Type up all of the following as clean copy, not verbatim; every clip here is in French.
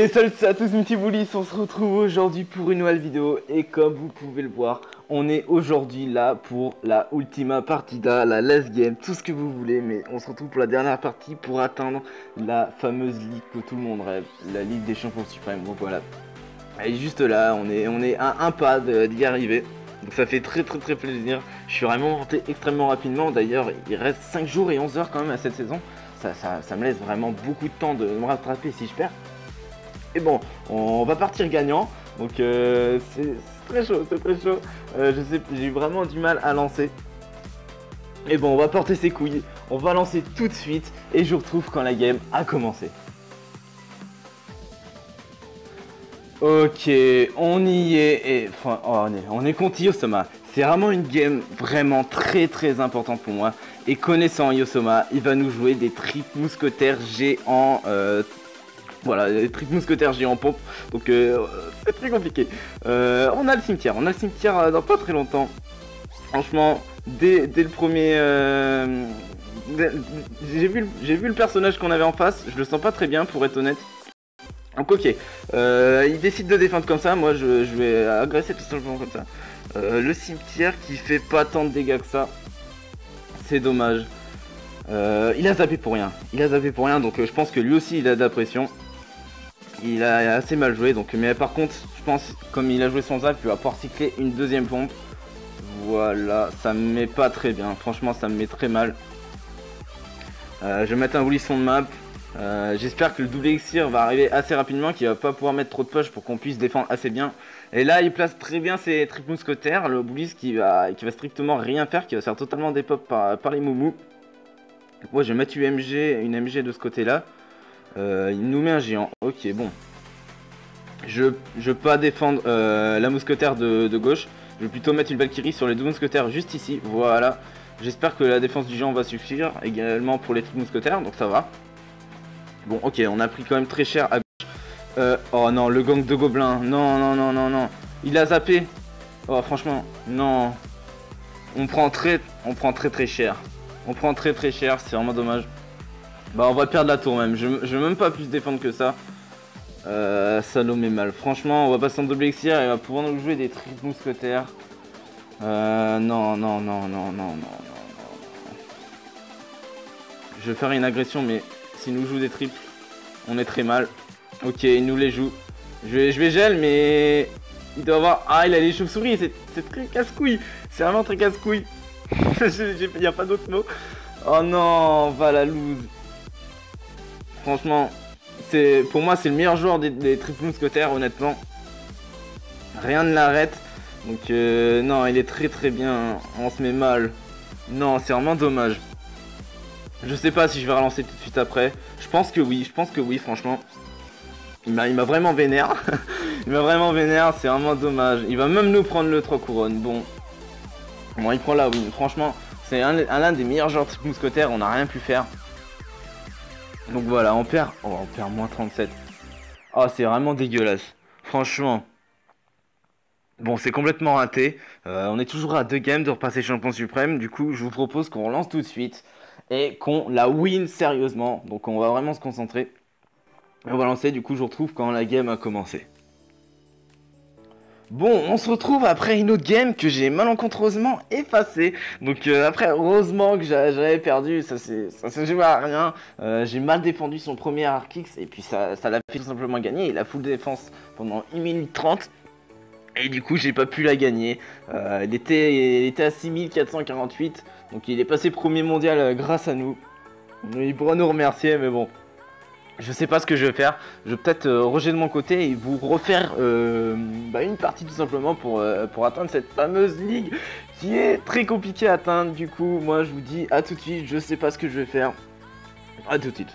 Et salut à tous mes petits boulis, on se retrouve aujourd'hui pour une nouvelle vidéo. Et comme vous pouvez le voir, on est aujourd'hui là pour la Ultima Partida, la last game, tout ce que vous voulez. Mais on se retrouve pour la dernière partie pour atteindre la fameuse ligue que tout le monde rêve, la Ligue des Champions Suprêmes. Donc voilà, et juste là, on est à un pas d'y arriver. Donc ça fait très plaisir. Je suis vraiment monté extrêmement rapidement. D'ailleurs, il reste 5 jours et 11 heures quand même à cette saison. Ça me laisse vraiment beaucoup de temps de me rattraper si je perds. Et bon, on va partir gagnant. Donc c'est très chaud, c'est très chaud. Je sais, j'ai eu vraiment du mal à lancer. Et bon, on va porter ses couilles. On va lancer tout de suite. Et je vous retrouve quand la game a commencé. Ok, on y est. Et enfin, oh, on est contre Yosoma. C'est vraiment une game vraiment très importante pour moi. Et connaissant Yosoma, il va nous jouer des tripes mousquetaires géants. Voilà, les tripes mousquetaires géants pompe. Donc c'est très compliqué. On a le cimetière dans pas très longtemps. Franchement, dès le premier... j'ai vu le personnage qu'on avait en face. Je le sens pas très bien pour être honnête. Donc ok, il décide de défendre comme ça. Moi je vais agresser tout simplement comme ça. Le cimetière qui fait pas tant de dégâts que ça. C'est dommage. Il a zappé pour rien. Donc je pense que lui aussi il a de la pression. Il a assez mal joué. Donc, mais par contre, je pense comme il a joué sans zap, il va pouvoir cycler une deuxième pompe. Voilà, ça me met pas très bien. Franchement, ça me met très mal. Je vais mettre un boulisson de map. J'espère que le double elixir va arriver assez rapidement, qu'il va pas pouvoir mettre trop de push pour qu'on puisse défendre assez bien. Et là, il place très bien ses tripes mousquetaires. Le boulis qui va strictement rien faire, qui va se faire totalement dépop par les moumous. Moi, je vais mettre une MG de ce côté-là. Il nous met un géant. Ok, bon. Je veux pas défendre la mousquetaire de gauche. Je vais plutôt mettre une Valkyrie sur les deux mousquetaires juste ici. Voilà. J'espère que la défense du géant va suffire également pour les mousquetaires. Donc ça va. Bon, ok, on a pris quand même très cher à gauche. Oh non, le gang de gobelins. Non. Il a zappé. Oh, franchement, non. On prend très cher. C'est vraiment dommage. Bah, on va perdre la tour même. Je veux même pas plus défendre que ça. Ça nous met mal. Franchement, on va passer en double elixir et on va pouvoir nous jouer des tripes mousquetaires. Non. Je vais faire une agression, mais s'il nous joue des triples, on est très mal. Ok, il nous les joue. Je vais gel, mais il doit avoir... Ah, il a les chauves-souris, c'est très casse-couille. C'est vraiment très casse-couille. Il n'y a pas d'autre mot. Oh non, va la loose. Franchement, pour moi, c'est le meilleur joueur des triples mousquetaires, honnêtement. Rien ne l'arrête. Donc, non, il est très bien. On se met mal. Non, c'est vraiment dommage. Je sais pas si je vais relancer tout de suite après. Je pense que oui, franchement. Il m'a vraiment vénère. Il m'a vraiment vénère, c'est vraiment dommage. Il va même nous prendre le 3 couronnes. Bon, il prend la win. Franchement, c'est l'un des meilleurs joueurs de mousquetaires. On n'a rien pu faire. Donc voilà, on perd moins 37. Oh, c'est vraiment dégueulasse. Franchement. Bon, c'est complètement raté. On est toujours à 2 games de repasser champion suprême. Du coup, je vous propose qu'on lance tout de suite. Et qu'on la win sérieusement. Donc on va vraiment se concentrer. Et on va lancer, du coup je vous retrouve quand la game a commencé. Bon, on se retrouve après une autre game que j'ai malencontreusement effacée. Donc après, heureusement que j'avais perdu, ça se joue à rien. J'ai mal défendu son premier Arc X et puis ça l'a fait tout simplement gagner. Il a full défense pendant 1 minute 30. Et du coup, j'ai pas pu la gagner. Il était à 6448. Donc il est passé premier mondial grâce à nous. Il pourra nous remercier, mais bon. Je sais pas ce que je vais faire. Je vais peut-être rejeter de mon côté et vous refaire une partie tout simplement pour atteindre cette fameuse ligue qui est très compliquée à atteindre. Du coup, moi je vous dis à tout de suite. Je sais pas ce que je vais faire. À tout de suite.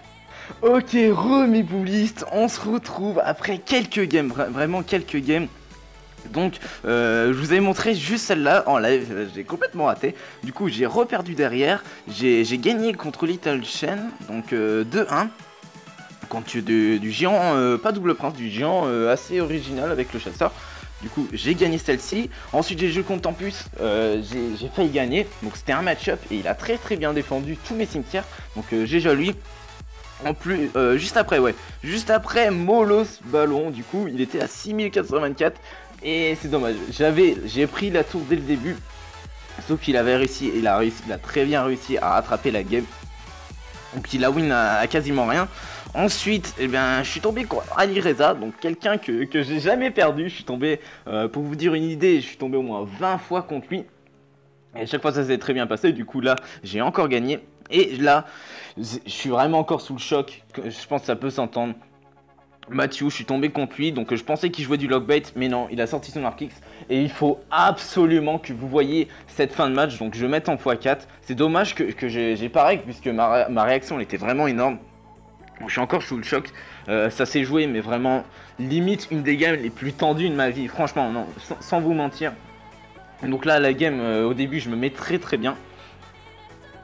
Ok, mes boulistes, on se retrouve après quelques games, vraiment quelques games. Donc je vous avais montré juste celle-là en live, j'ai complètement raté. Du coup j'ai reperdu derrière, j'ai gagné contre Little Shen, donc 2-1. Contre du géant, pas double prince, du géant assez original avec le chasseur. Du coup j'ai gagné celle-ci. Ensuite j'ai joué contre Tempus, j'ai failli gagner. Donc c'était un match-up et il a très bien défendu tous mes cimetières. Donc GG à lui. En plus, juste après Molos Ballon, du coup, il était à 6084 et c'est dommage. J'ai pris la tour dès le début, sauf qu'il avait réussi, il a très bien réussi à rattraper la game. Donc il a win à quasiment rien. Ensuite, eh bien, je suis tombé contre Ali Reza, donc quelqu'un que j'ai jamais perdu. Je suis tombé, pour vous dire une idée, je suis tombé au moins 20 fois contre lui. Et à chaque fois ça s'est très bien passé, du coup là j'ai encore gagné. Et là, je suis vraiment encore sous le choc, je pense que ça peut s'entendre. Mathieu, je suis tombé contre lui, donc je pensais qu'il jouait du lockbait, mais non, il a sorti son Arc X. Et il faut absolument que vous voyez cette fin de match, donc je vais mettre en x4. C'est dommage que j'ai pas règle, puisque ma réaction elle était vraiment énorme. Donc, je suis encore sous le choc, ça s'est joué, mais vraiment limite une des games les plus tendues de ma vie, franchement, non, sans vous mentir. Donc là, la game, au début, je me mets très très bien.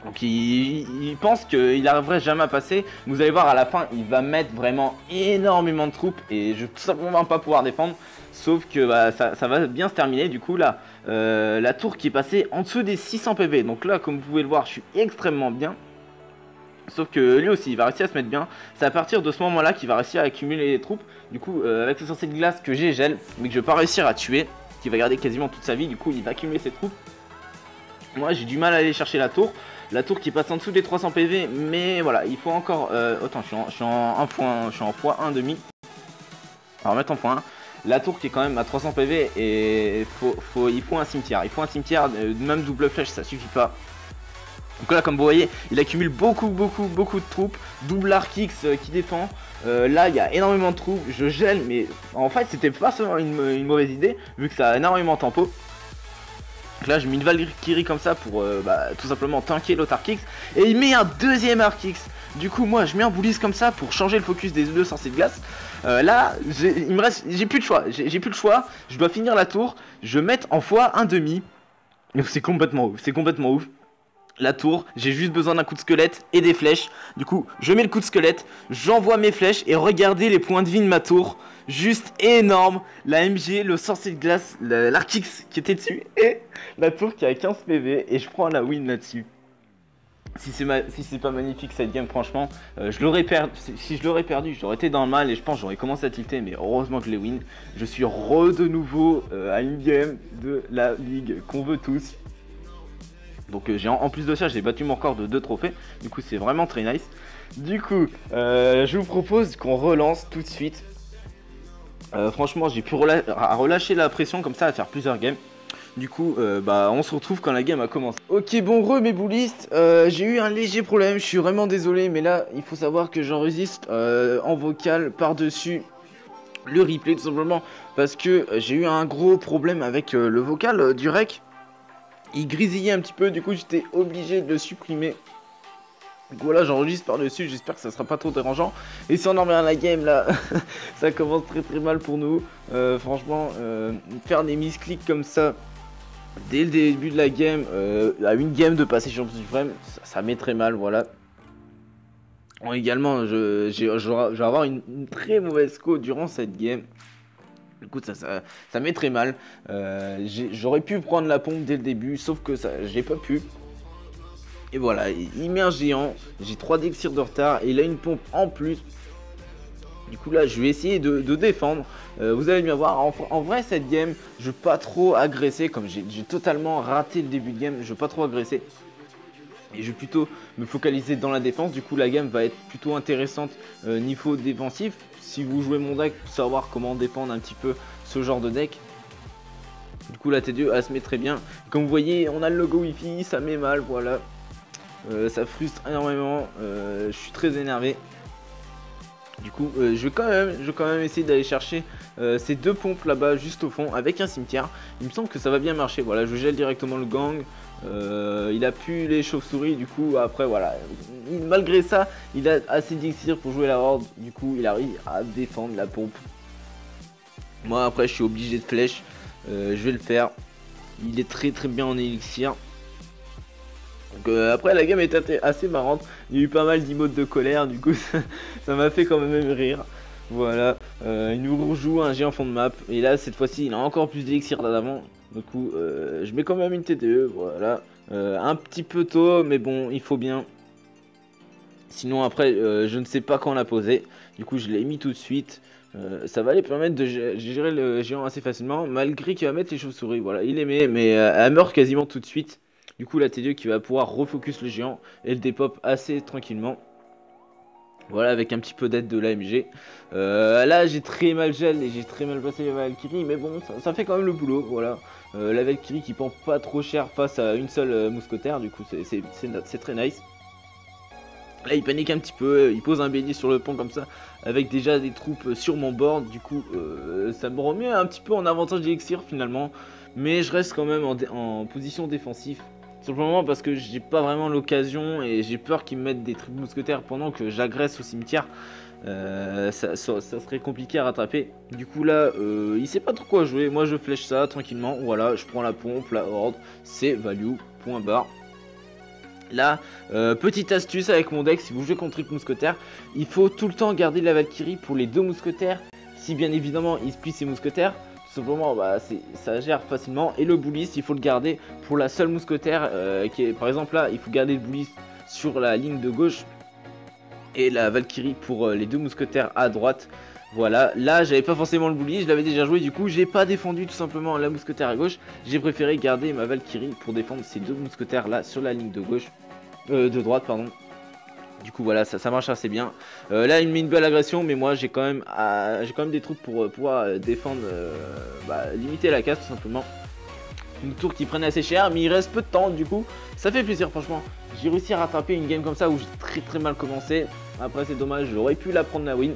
Donc il pense qu'il n'arriverait jamais à passer. Vous allez voir à la fin, il va mettre vraiment énormément de troupes et je vais tout simplement pas pouvoir défendre. Sauf que bah, ça va bien se terminer. Du coup là, la tour qui est passée en dessous des 600 PV. Donc là, comme vous pouvez le voir, je suis extrêmement bien. Sauf que lui aussi, il va réussir à se mettre bien. C'est à partir de ce moment-là qu'il va réussir à accumuler les troupes. Du coup, avec le sorcier de glace que j'ai gel, mais que je vais pas réussir à tuer, qui va garder quasiment toute sa vie. Du coup, il va accumuler ses troupes. Moi, j'ai du mal à aller chercher la tour. La tour qui passe en dessous des 300 PV, mais voilà, il faut encore... Attends, je suis en 1 point, je suis en x1 demi. Alors mettre en x1. La tour qui est quand même à 300 PV et il faut un cimetière. Il faut un cimetière, même double flèche, ça suffit pas. Donc là, comme vous voyez, il accumule beaucoup de troupes. Double Arc X qui défend. Là, il y a énormément de troupes. Je gèle, mais en fait, c'était pas seulement une mauvaise idée, vu que ça a énormément de tempo. Donc là, je mets une Valkyrie comme ça pour tout simplement tanker l'autre Arc X. Et il met un deuxième Arc X. Du coup, moi, je mets un Bullis comme ça pour changer le focus des deux sorciers de glace. Là, j'ai plus de choix. J'ai plus le choix. Je dois finir la tour. Je vais mettre en x1,5. C'est complètement ouf. C'est complètement ouf. La tour, j'ai juste besoin d'un coup de squelette et des flèches. Du coup, je mets le coup de squelette, j'envoie mes flèches et regardez les points de vie de ma tour. Juste énorme. La MG, le sorcier de glace, l'Arc X qui était dessus et la tour qui a 15 PV et je prends la win là-dessus. Si c'est pas magnifique cette game, franchement, je l'aurais perdu. Si je l'aurais perdu, j'aurais été dans le mal et je pense j'aurais commencé à tilter, mais heureusement que je l'ai win. Je suis de nouveau à une game de la ligue qu'on veut tous. Donc en plus de ça, j'ai battu mon record de 2 trophées. Du coup, c'est vraiment très nice. Du coup, je vous propose qu'on relance tout de suite. Franchement, j'ai pu relâcher la pression comme ça à faire plusieurs games. Du coup, on se retrouve quand la game a commencé. Ok, bon, mes boulistes, j'ai eu un léger problème, je suis vraiment désolé, mais là, il faut savoir que j'enregistre en vocal par-dessus le replay, tout simplement, parce que j'ai eu un gros problème avec le vocal du rec. Il grésillait un petit peu, du coup, j'étais obligé de le supprimer. Donc voilà, j'enregistre par-dessus, j'espère que ça sera pas trop dérangeant. Et si on en revient à la game, là, ça commence très mal pour nous. Franchement, faire des misclics comme ça dès le début de la game, à une game de passer champion suprême, ça met très mal, voilà. Bon, également, je vais avoir une très mauvaise score durant cette game. Du coup, ça met très mal. J'aurais pu prendre la pompe dès le début, sauf que j'ai pas pu. Et voilà, il met un géant. J'ai 3 d'élixir de retard et il a une pompe en plus. Du coup là je vais essayer de défendre. Vous allez bien voir, en vrai cette game je veux pas trop agresser. Comme j'ai totalement raté le début de game, je veux pas trop agresser. Et je vais plutôt me focaliser dans la défense. Du coup la game va être plutôt intéressante niveau défensif. Si vous jouez mon deck, pour savoir comment défendre un petit peu ce genre de deck. Du coup la T2 elle se met très bien. Comme vous voyez on a le logo wifi, ça met mal, voilà. Ça frustre énormément, je suis très énervé. Du coup, je vais quand même essayer d'aller chercher ces 2 pompes là-bas, juste au fond, avec un cimetière. Il me semble que ça va bien marcher. Voilà, je gèle directement le gang. Il a pu les chauves-souris, du coup, après, voilà. Malgré ça, il a assez d'élixir pour jouer la horde. Du coup, il arrive à défendre la pompe. Moi, après, je suis obligé de flèche. Je vais le faire. Il est très bien en élixir. Donc après la game est assez marrante, il y a eu pas mal d'emotes de colère, du coup ça m'a fait quand même rire. Voilà, il nous rejoue un géant fond de map, et là cette fois-ci il a encore plus d'élixir d'avant. Du coup je mets quand même une TTE, voilà. Un petit peu tôt, mais bon il faut bien. Sinon après, je ne sais pas quand la poser. Du coup, je l'ai mis tout de suite. Ça va lui permettre de gérer le géant assez facilement, malgré qu'il va mettre les chauves-souris. Voilà, il les met, mais elle meurt quasiment tout de suite. Du coup, la T2 qui va pouvoir refocus le géant et le dépop assez tranquillement. Voilà, avec un petit peu d'aide de l'AMG. Là, j'ai très mal gel et j'ai très mal passé la Valkyrie, mais bon, ça fait quand même le boulot. Voilà, la Valkyrie qui prend pas trop cher face à une seule mousquetaire, du coup, c'est très nice. Là, il panique un petit peu, il pose un bélier sur le pont comme ça, avec déjà des troupes sur mon board. Du coup, ça me remet un petit peu en avantage d'élixir finalement. Mais je reste quand même en position défensive. Simplement parce que j'ai pas vraiment l'occasion et j'ai peur qu'ils me mettent des trucs mousquetaires pendant que j'agresse au cimetière. Ça serait compliqué à rattraper. Du coup là, il sait pas trop quoi jouer. Moi je flèche ça tranquillement. Voilà, je prends la pompe, la horde, c'est value, point barre. Là, petite astuce avec mon deck, si vous jouez contre le mousquetaire, il faut tout le temps garder la Valkyrie pour les deux mousquetaires. Si bien évidemment il split ses mousquetaires, tout simplement bah, ça gère facilement. Et le bouliste, il faut le garder pour la seule mousquetaire qui est, par exemple là, il faut garder le bouliste sur la ligne de gauche et la Valkyrie pour les deux mousquetaires à droite. Voilà, là j'avais pas forcément le bully, je l'avais déjà joué, du coup j'ai pas défendu tout simplement la mousquetaire à gauche. J'ai préféré garder ma Valkyrie pour défendre ces deux mousquetaires là sur la ligne de gauche, de droite pardon. Du coup voilà, ça marche assez bien. Là il me met une belle agression, mais moi j'ai quand même des troupes pour pouvoir défendre, limiter la casse tout simplement. Une tour qui prenne assez cher, mais il reste peu de temps, du coup ça fait plaisir franchement. J'ai réussi à rattraper une game comme ça où j'ai très mal commencé. Après c'est dommage, j'aurais pu la prendre la win.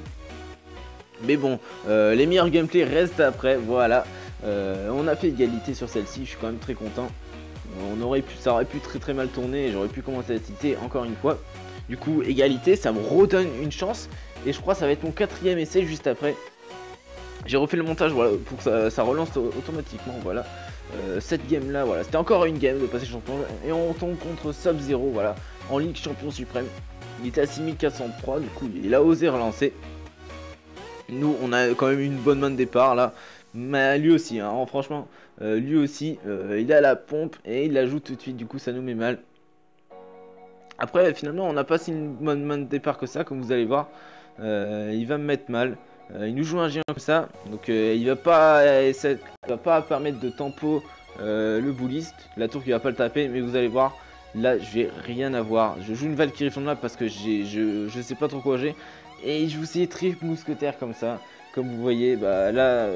Mais bon, les meilleurs gameplays restent après, voilà. On a fait égalité sur celle-ci, je suis quand même très content. Ça aurait pu très mal tourner et j'aurais pu commencer à tilter encore une fois. Du coup, égalité, ça me redonne une chance. Et je crois que ça va être mon 4e essai juste après. J'ai refait le montage voilà, pour que ça relance automatiquement, voilà. Cette game là, voilà, c'était encore une game de passer champion. Et on tombe contre Sub-Zero, voilà, en Ligue Champion Suprême. Il était à 6403, du coup il a osé relancer. Nous, on a quand même une bonne main de départ là. Mais lui aussi, hein, franchement, lui aussi, il a la pompe et il la joue tout de suite. Du coup, ça nous met mal. Après, finalement, on n'a pas si une bonne main de départ que ça, comme vous allez voir. Il va me mettre mal. Il nous joue un géant comme ça. Donc, il va pas permettre de tempo le bouliste. La tour qui va pas le taper. Mais vous allez voir, là, je vais rien avoir. Je joue une Valkyrie fond de map parce que je sais pas trop quoi j'ai. Et je vous ai triple mousquetaire comme ça. Comme vous voyez, bah là,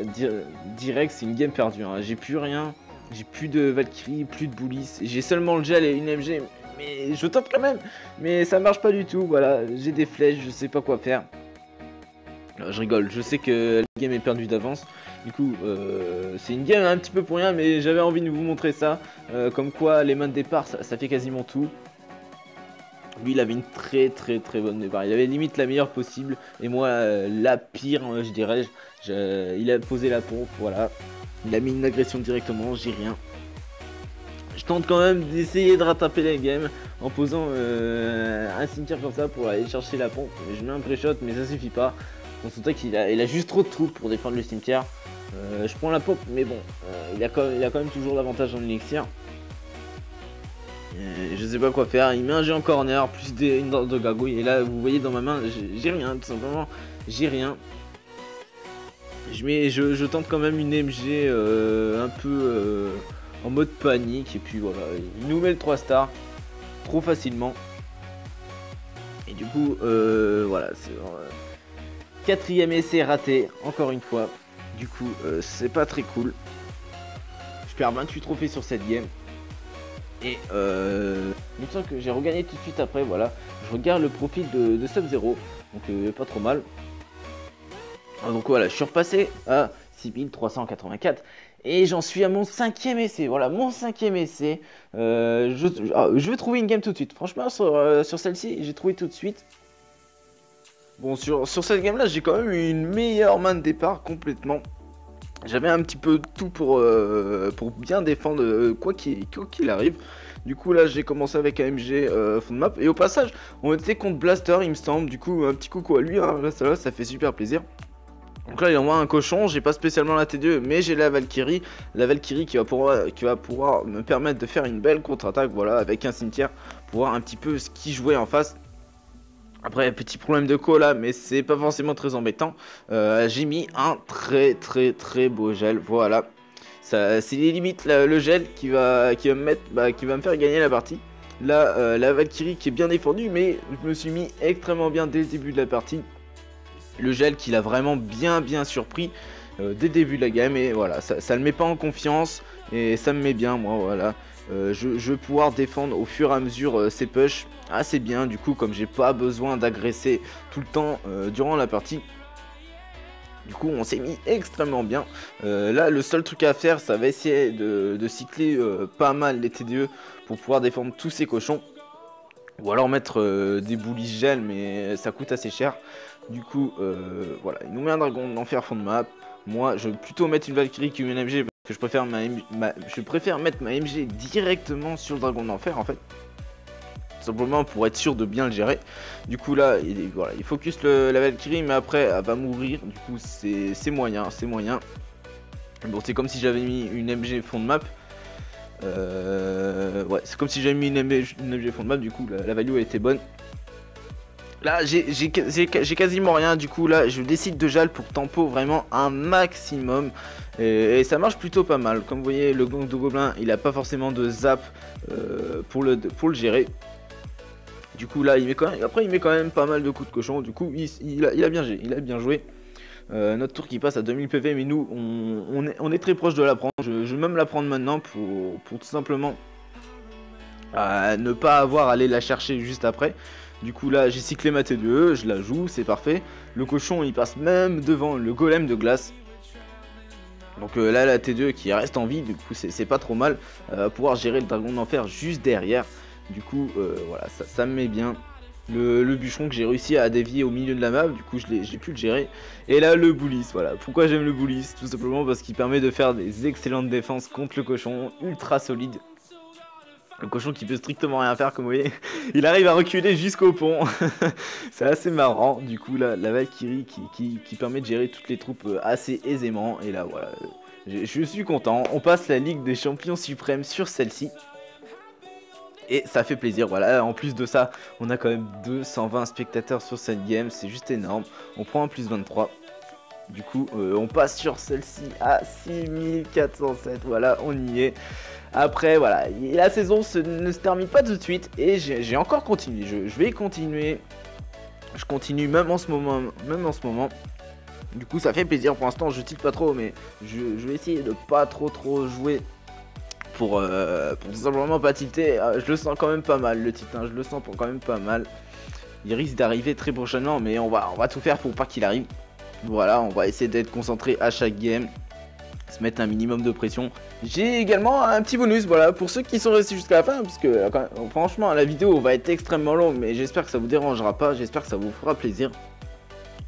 direct, c'est une game perdue. Hein. J'ai plus rien. J'ai plus de Valkyrie, plus de Bullis. J'ai seulement le gel et une MG. Mais je tente quand même. Mais ça marche pas du tout. Voilà, j'ai des flèches, je sais pas quoi faire. Je rigole, je sais que la game est perdue d'avance. Du coup, c'est une game un petit peu pour rien. Mais j'avais envie de vous montrer ça. Comme quoi, les mains de départ, ça fait quasiment tout. Lui il avait une très bonne départ, il avait limite la meilleure possible et moi la pire je dirais. Il a posé la pompe, voilà. Il a mis une agression directement, j'ai rien. Je tente quand même d'essayer de rattraper la game en posant un cimetière comme ça pour aller chercher la pompe. Je mets un pré-shot mais ça suffit pas. On sentait qu'il a juste trop de troupes pour défendre le cimetière. Je prends la pompe mais bon, il a quand même toujours l'avantage en élixir. Je sais pas quoi faire, il met un géant corner, plus une horde de gargouilles, et là vous voyez dans ma main, j'ai rien, tout simplement, j'ai rien. Je tente quand même une MG un peu en mode panique, et puis voilà, il nous met le 3 stars, trop facilement. Et du coup, voilà, c'est 4e essai raté, encore une fois, du coup, c'est pas très cool. Je perds 28 trophées sur cette game. Et il me semble que j'ai regagné tout de suite après, voilà. Je regarde le profil de Sub-Zero, donc pas trop mal. Donc voilà, je suis repassé à 6384 et j'en suis à mon 5e essai. Voilà, mon 5e essai. Je vais trouver une game tout de suite. Franchement, sur celle-ci, j'ai trouvé tout de suite. Bon, sur cette game-là, j'ai quand même une meilleure main de départ complètement. J'avais un petit peu tout pour bien défendre quoi qu'il arrive. Du coup là j'ai commencé avec AMG fond de map. Et au passage on était contre Blaster il me semble. Du coup un petit coucou à lui hein. Là ça fait super plaisir. Donc là il envoie un cochon. J'ai pas spécialement la T2 mais j'ai la Valkyrie. La Valkyrie qui va pouvoir me permettre de faire une belle contre-attaque. Voilà, avec un cimetière pour voir un petit peu ce qui jouait en face. Après, petit problème de cola, mais c'est pas forcément très embêtant. J'ai mis un très beau gel, voilà. C'est limite le gel qui va me faire gagner la partie. Là, la Valkyrie qui est bien défendue, mais je me suis mis extrêmement bien dès le début de la partie. Le gel qui l'a vraiment bien surpris dès le début de la game, et voilà, ça le met pas en confiance, et ça me met bien, moi, voilà. Je vais pouvoir défendre au fur et à mesure ces pushs assez bien, du coup, comme j'ai pas besoin d'agresser tout le temps durant la partie. Du coup, on s'est mis extrêmement bien. Là, le seul truc à faire, ça va essayer de cycler pas mal les TDE pour pouvoir défendre tous ces cochons. Ou alors mettre des boulis gel, mais ça coûte assez cher. Du coup, voilà, il nous met un dragon d'enfer fond de map. Moi, je vais plutôt mettre une Valkyrie qu'une MG, parce que je préfère mettre ma MG directement sur le dragon d'enfer, en fait. Simplement pour être sûr de bien le gérer. Du coup là, voilà, il focus la Valkyrie, mais après elle va mourir. Du coup c'est moyen, c'est moyen. Bon, c'est comme si j'avais mis une MG fond de map. Ouais, c'est comme si j'avais mis une MG fond de map. Du coup la value a été bonne. Là j'ai quasiment rien. Du coup là je décide de jal pour tempo vraiment un maximum. Et ça marche plutôt pas mal. Comme vous voyez, le gang de gobelin il a pas forcément de zap pour le gérer. Du coup là il met quand même pas mal de coups de cochon. Du coup il a bien joué. Notre tour qui passe à 2000 PV, mais nous on est très proche de la prendre. Je vais même la prendre maintenant pour tout simplement ne pas avoir à aller la chercher juste après. Du coup là j'ai cyclé ma T2E, je la joue, c'est parfait. Le cochon il passe même devant le golem de glace. Donc là la T2 qui reste en vie, du coup c'est pas trop mal. Pouvoir gérer le dragon d'enfer juste derrière. Du coup voilà, ça me met bien. Le bûcheron que j'ai réussi à dévier au milieu de la map, du coup j'ai pu le gérer. Et là le bullis, voilà. Pourquoi j'aime le bullis? Tout simplement parce qu'il permet de faire des excellentes défenses contre le cochon, ultra solide. Le cochon qui peut strictement rien faire, comme vous voyez. Il arrive à reculer jusqu'au pont. C'est assez marrant. Du coup là, la Valkyrie qui permet de gérer toutes les troupes assez aisément. Et là voilà, je suis content. On passe la Ligue des Champions Suprêmes sur celle-ci. Et ça fait plaisir, voilà, en plus de ça, on a quand même 220 spectateurs sur cette game, c'est juste énorme. On prend un plus 23. Du coup, on passe sur celle-ci à 6407, voilà, on y est. Après, voilà, la saison ne se termine pas tout de suite, et j'ai encore continué, je vais continuer. Je continue même en ce moment. Du coup, ça fait plaisir, pour l'instant, je tilte pas trop, mais je vais essayer de pas trop jouer. Pour tout simplement pas tilter. Je le sens quand même pas mal le tilt, hein, je le sens quand même pas mal. Il risque d'arriver très prochainement, mais on va tout faire pour pas qu'il arrive. Voilà, on va essayer d'être concentré à chaque game, se mettre un minimum de pression. J'ai également un petit bonus, voilà, pour ceux qui sont restés jusqu'à la fin, parce que franchement la vidéo va être extrêmement longue, mais j'espère que ça vous dérangera pas, j'espère que ça vous fera plaisir.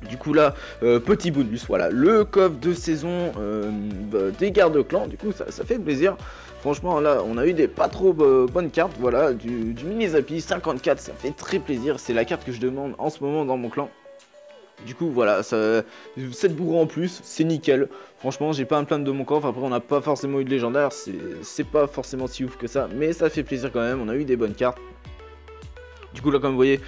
Du coup là, petit bonus, voilà, le coffre de saison des gardes-clans, du coup ça fait plaisir. Franchement là, on a eu des pas trop bonnes cartes, voilà, du mini Zappy 54, ça fait très plaisir, c'est la carte que je demande en ce moment dans mon clan. Du coup voilà, 7 bourreaux en plus, c'est nickel. Franchement j'ai pas à me plaindre de mon coffre, après on n'a pas forcément eu de légendaire, c'est pas forcément si ouf que ça, mais ça fait plaisir quand même, on a eu des bonnes cartes. Du coup là comme vous voyez,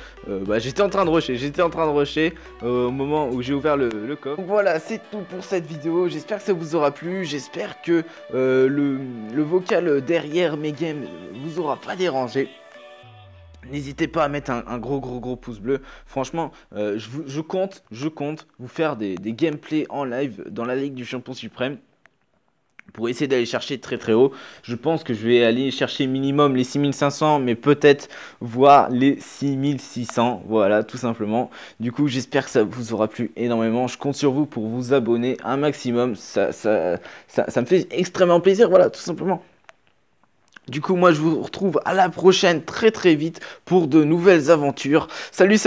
j'étais en train de rusher, au moment où j'ai ouvert le coffre. Donc voilà, c'est tout pour cette vidéo, j'espère que ça vous aura plu, j'espère que le vocal derrière mes games vous aura pas dérangé. N'hésitez pas à mettre un gros pouce bleu. Franchement, je compte vous faire des gameplays en live dans la Ligue du Champion Suprême, pour essayer d'aller chercher très haut. Je pense que je vais aller chercher minimum les 6500, mais peut-être voir les 6600, voilà, tout simplement. Du coup, j'espère que ça vous aura plu énormément. Je compte sur vous pour vous abonner un maximum. Ça me fait extrêmement plaisir, voilà, tout simplement. Du coup, moi, je vous retrouve à la prochaine très vite pour de nouvelles aventures. Salut